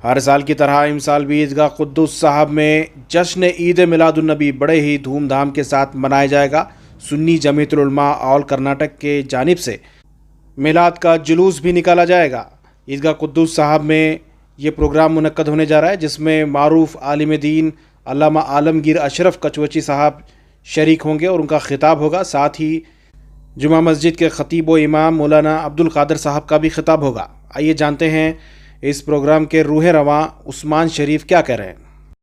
हर साल की तरह इस साल भी ईदगाह कुद्दुस साहब में जश्न ईद मिलादुन्नबी बड़े ही धूमधाम के साथ मनाया जाएगा। सुन्नी जमीयतुल उलमा ऑल कर्नाटक के जानिब से मिलाद का जुलूस भी निकाला जाएगा। ईदगाह कुद्दुस साहब में ये प्रोग्राम मुनक्कद होने जा रहा है, जिसमें मारूफ आलिम दीन अल्लामा आलमगीर अशरफ कचवची साहब शरीक होंगे और उनका खिताब होगा। साथ ही जुमा मस्जिद के ख़तीब व इमाम मौलाना अब्दुल कादिर साहब का भी खिताब होगा। आइए जानते हैं इस प्रोग्राम के रूह रवां उस्मान शरीफ क्या कह रहे हैं।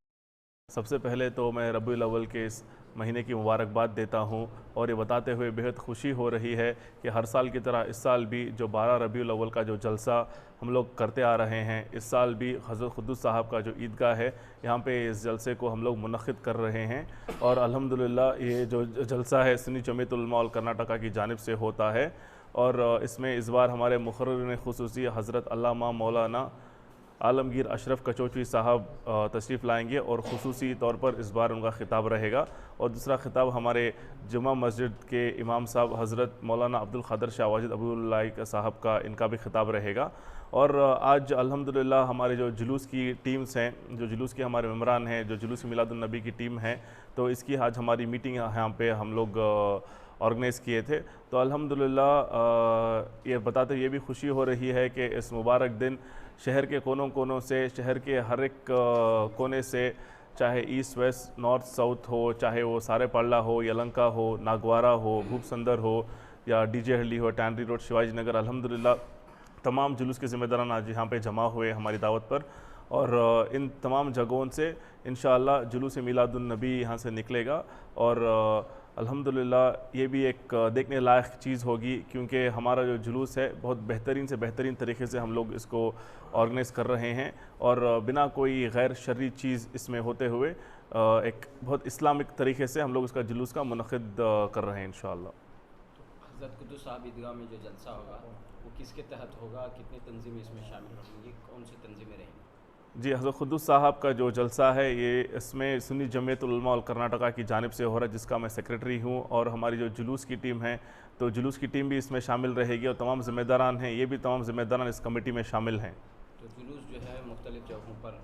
सबसे पहले तो मैं रबीउल अव्वल के इस महीने की मुबारकबाद देता हूँ और ये बताते हुए बेहद खुशी हो रही है कि हर साल की तरह इस साल भी जो 12 रबीउल अव्वल का जो जलसा हम लोग करते आ रहे हैं, इस साल भी हज़रत कुद्दुस साहब का जो ईदगाह है यहाँ पे इस जलसे को हम लोग मुनक़्क़िद कर रहे हैं। और अल्हम्दुलिल्लाह ये जो जलसा है सुन्नी जमीयतुल उलमा वल कर्नाटका की जानिब से होता है और इसमें इस बार हमारे मुक़र्रिर ख़ुसूसी हज़रत अल्लामा मौलाना आलमगीर अशरफ कचौची साहब तशरीफ़ लाएंगे और ख़ुसूसी तौर पर इस बार उनका ख़िताब रहेगा। और दूसरा ख़िताब हमारे जुमा मस्जिद के इमाम साहब हज़रत मौलाना अब्दुल क़ादिर शाह वाजिद अबूल्लाह साहब का इनका भी ख़िताब रहेगा। और आज अल्हम्दुलिल्लाह हमारे जो जुलूस की टीम्स हैं, जो जुलूस के हमारे मेम्बरान हैं, जो जुलूस मिलादुन्नबी की टीम है, तो इसकी आज हमारी मीटिंग यहाँ पे हम लोग ऑर्गेनाइज़ किए थे। तो अल्हम्दुलिल्लाह ये बताते ये भी खुशी हो रही है कि इस मुबारक दिन शहर के कोनों कोनों से, शहर के हर एक कोने से, चाहे ईस्ट वेस्ट नॉर्थ साउथ हो, चाहे वो सारेपाला हो, यलंका हो, नागवारा हो, भूपसंदर हो या डीजे हल्ली हो, टैनरी रोड, शिवाजी नगर, अल्हम्दुलिल्लाह तमाम जुलूस के ज़िम्मेदारान आज यहाँ पे जमा हुए हमारी दावत पर। और इन तमाम जगहों से इंशाअल्लाह जुलूस मिलादुन्नबी यहाँ से निकलेगा और अल्हम्दुलिल्लाह ये भी एक देखने लायक चीज़ होगी, क्योंकि हमारा जो जुलूस है बहुत बेहतरीन से बेहतरीन तरीके से हम लोग इसको ऑर्गेनाइज़ कर रहे हैं और बिना कोई गैर शर्री चीज़ इसमें होते हुए एक बहुत इस्लामिक तरीके से हम लोग इसका जुलूस का मुनक़्क़िद कर रहे हैं इंशाअल्लाह। हज़रत कुद्दुस साहब ईदगाह में जो जलसा होगा वो किसके तहत होगा, कितनी तंजीमें इसमें शामिल होंगी, कौन सी तंजीमें रहेंगी? जी, हज़रत कुद्दुस साहब का जो जलसा है ये इसमें सुन्नी जमीयतुल उलमा वल कर्नाटका की जानिब से हो रहा है, जिसका मैं सेक्रेटरी हूँ। और हमारी जो जुलूस की टीम है, तो जुलूस की टीम भी इसमें शामिल रहेगी और तमाम ज़िम्मेदारान हैं, ये भी तमाम ज़िम्मेदारान इस कमेटी में शामिल हैं। तो जुलूस जो है मुख्तलिफ़ जगहों पर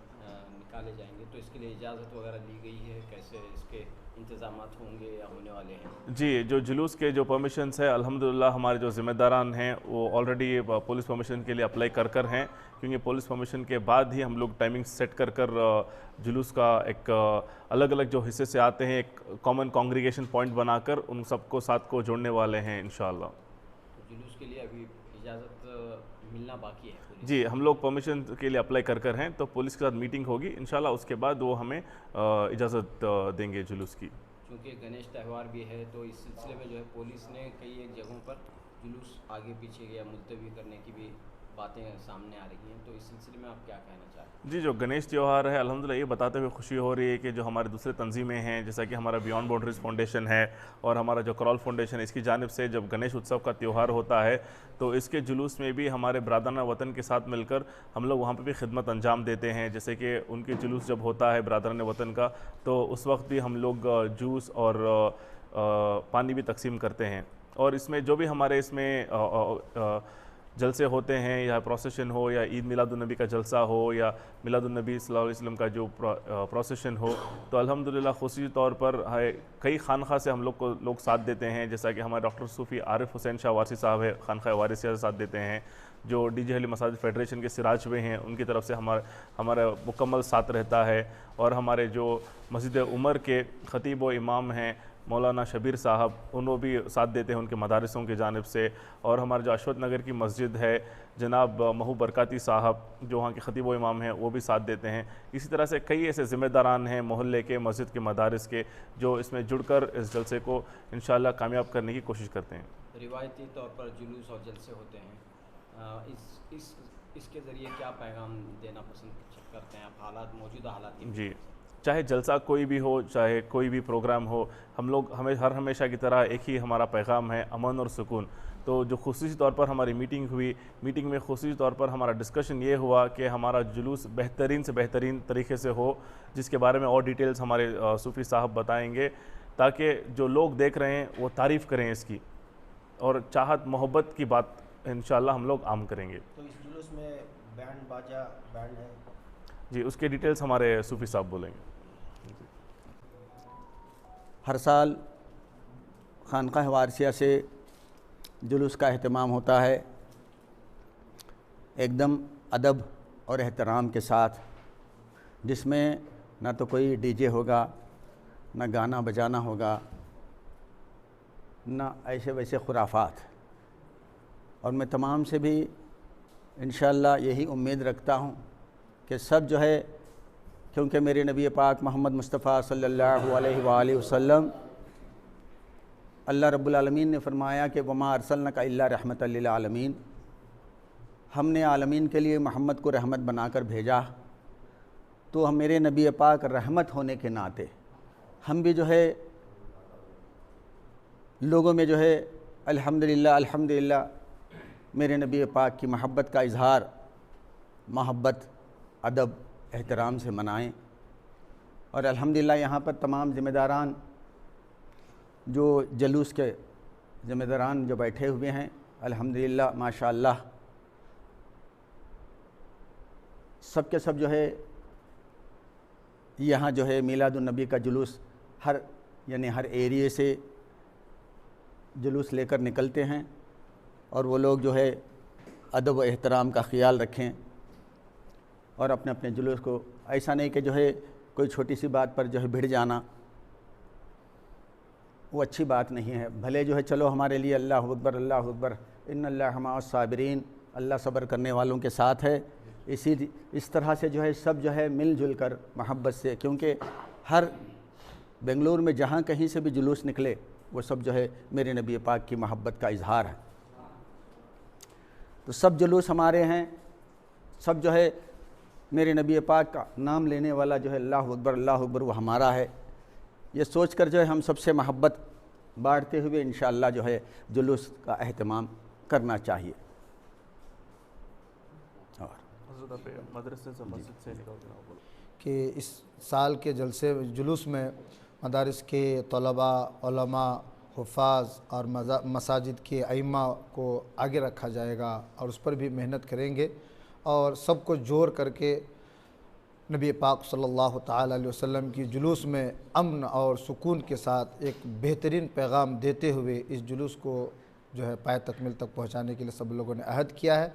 निकाले जाएंगे, तो इसके लिए इजाज़त वगैरह ली गई है, कैसे इसके इंतज़ामात होंगे या होने वाले हैं? जी, जो जुलूस के जो परमिशंस है अल्हम्दुलिल्लाह हमारे जो ज़िम्मेदारान हैं वो ऑलरेडी पुलिस परमिशन के लिए अप्लाई कर हैं, क्योंकि पुलिस परमिशन के बाद ही हम लोग टाइमिंग सेट कर जुलूस का एक अलग अलग जो हिस्से से आते हैं एक कॉमन कॉन्ग्रीगेशन पॉइंट बनाकर उन सबको साथ को जोड़ने वाले हैं इंशाअल्लाह। तो जुलूस के लिए अभी इजाज़त मिलना बाकी है पुलिस? जी, हम लोग परमिशन के लिए अप्लाई कर हैं, तो पुलिस के साथ मीटिंग होगी इंशाल्लाह, उसके बाद वो हमें इजाज़त देंगे जुलूस की। क्योंकि गणेश त्यौहार भी है, तो इस सिलसिले में जो है पुलिस ने कई एक जगहों पर जुलूस आगे पीछे या मुलतवी करने की भी बातें सामने आ रही हैं, तो इस सिलसिले में आप क्या कहना चाहते हैं? जी, जो गणेश त्यौहार है अल्हम्दुलिल्लाह ये बताते हुए खुशी हो रही है कि जो हमारे दूसरे तंजीमें हैं, जैसा कि हमारा बियॉन्ड बाउंड्रीज फाउंडेशन है और हमारा जो क्रॉल फाउंडेशन है, इसकी जानिब से जब गणेश उत्सव का त्यौहार होता है तो इसके जुलूस में भी हमारे बरादराना वतन के साथ मिलकर हम लोग वहाँ पे भी खिदमत अंजाम देते हैं। जैसे कि उनके जुलूस जब होता है बरादरान वतन का, तो उस वक्त भी हम लोग जूस और पानी भी तकसीम करते हैं। और इसमें जो भी हमारे इसमें जलसे होते हैं, या प्रोसेशन हो, या ईद मिलादुन्नबी का जलसा हो, या मिलादुन्नबी सल्लल्लाहु अलैहि वसल्लम का जो प्रोसेशन हो, तो अल्हम्दुलिल्लाह खुशी तौर पर कई खानखा से हम लोग को लोग साथ देते हैं। जैसा कि हमारे डॉक्टर सूफ़ी आरिफ हुसैन शाह वारसी साहब है, खानखा वारिसिया से साथ देते हैं। जो डीजे हली मसाजिद फेडरेशन के सिराज हुए हैं, उनकी तरफ से हमारा मुकम्मल साथ रहता है। और हमारे जो मस्जिद उमर के ख़तीब व इमाम हैं मौलाना शबीर साहब, उन्होंने भी साथ देते हैं उनके मदारसों की जानिब से। और हमारे जो अशवत नगर की मस्जिद है, जनाब महू बरकाती साहब जो वहाँ के ख़तीब व इमाम हैं, वो भी साथ देते हैं। इसी तरह से कई ऐसे ज़िम्मेदारान हैं मोहल्ले के, मस्जिद के, मदारिस के, जो इसमें जुड़कर इस जलसे को इंशाअल्लाह कामयाब करने की कोशिश करते हैं। रिवायती तौर पर जुलूस और जलसे होते हैं, इसके ज़रिए क्या पैगाम देना पसंद करते हैं आप, हालात मौजूदा हालात की? जी, चाहे जलसा कोई भी हो, चाहे कोई भी प्रोग्राम हो, हम लोग हमेशा की तरह एक ही हमारा पैगाम है, अमन और सुकून। तो जो खुसूसी तौर पर हमारी मीटिंग हुई, मीटिंग में खुसूसी तौर पर हमारा डिस्कशन ये हुआ कि हमारा जुलूस बेहतरीन से बेहतरीन तरीके से हो, जिसके बारे में और डिटेल्स हमारे सूफ़ी साहब बताएंगे, ताकि जो लोग देख रहे हैं वो तारीफ़ करें इसकी, और चाहत मोहब्बत की बात इंशाअल्लाह हम लोग आम करेंगे। तो इस जुलूस में बैंड बाजा बैंड है? जी, उसके डिटेल्स हमारे सूफी साहब बोलेंगे। हर साल खानकाह वारसिया से जुलूस का अहतमाम होता है, एकदम अदब और एहतराम के साथ, जिसमें ना तो कोई डीजे होगा, ना गाना बजाना होगा, ना ऐसे वैसे खुराफात। और मैं तमाम से भी इंशाअल्लाह यही उम्मीद रखता हूँ कि सब जो है, क्योंकि मेरे नबी पाक मोहम्मद मुस्तफ़ा सल्लल्लाहु अलैहि वसल्लम, अल्लाह रब्बुल आलमीन ने फरमाया कि वमा अरसलनका इल्ला रहमतल लिल आलमीन, हमने आलमीन के लिए मोहम्मद को रहमत बनाकर भेजा। तो हम मेरे नबी पाक रहमत होने के नाते हम भी जो है लोगों में जो है अल्हम्दुलिल्लाह अल्हम्दुलिल्लाह मेरे नबी पाक की महब्बत का इजहार मोहब्बत अदब एहतराम से मनाएं। और अल्हम्दुलिल्लाह यहाँ पर तमाम ज़िम्मेदारान जो जलूस के ज़िम्मेदारान जो बैठे हुए हैं, अल्हम्दुलिल्लाह माशाअल्लाह सब के सब जो है यहाँ जो है मीलादुन्नबी का जुलूस हर एरिए से जुलूस लेकर निकलते हैं। और वो लोग जो है अदब व एहतराम का ख़याल रखें और अपने अपने जुलूस को, ऐसा नहीं कि जो है कोई छोटी सी बात पर जो है भिड़ जाना, वो अच्छी बात नहीं है। भले जो है चलो हमारे लिए अल्लाह अकबर इन्नल्लाह मअस साबिरीन, अल्लाह सब्र करने वालों के साथ है। इस तरह से जो है सब जो है मिलजुल कर मोहब्बत से, क्योंकि हर बेंगलुरु में जहाँ कहीं से भी जुलूस निकले वो सब जो है मेरे नबी पाक की मोहब्बत का इजहार है। तो सब जुलूस हमारे हैं, सब जो है मेरे नबी पाक का नाम लेने वाला जो है अल्लाह अकबर वो हमारा है। ये सोच कर जो है हम सबसे मोहब्बत बांटते हुए इंशाअल्लाह जो है जुलूस का अहतमाम करना चाहिए। मदरसे से मस्जिद से कि इस साल के जलसे जुलूस में मदारिस के तलबा, उलमा, हुफ़ाज़ और मसाजिद के अइम्मा को आगे रखा जाएगा और उस पर भी मेहनत करेंगे और सबको जोड़ करके नबी पाक सल्लल्लाहु ताला अलैहि वसल्लम की जुलूस में अमन और सुकून के साथ एक बेहतरीन पैगाम देते हुए इस जुलूस को जो है पाए तकमील तक पहुँचाने के लिए सब लोगों ने अहद किया है।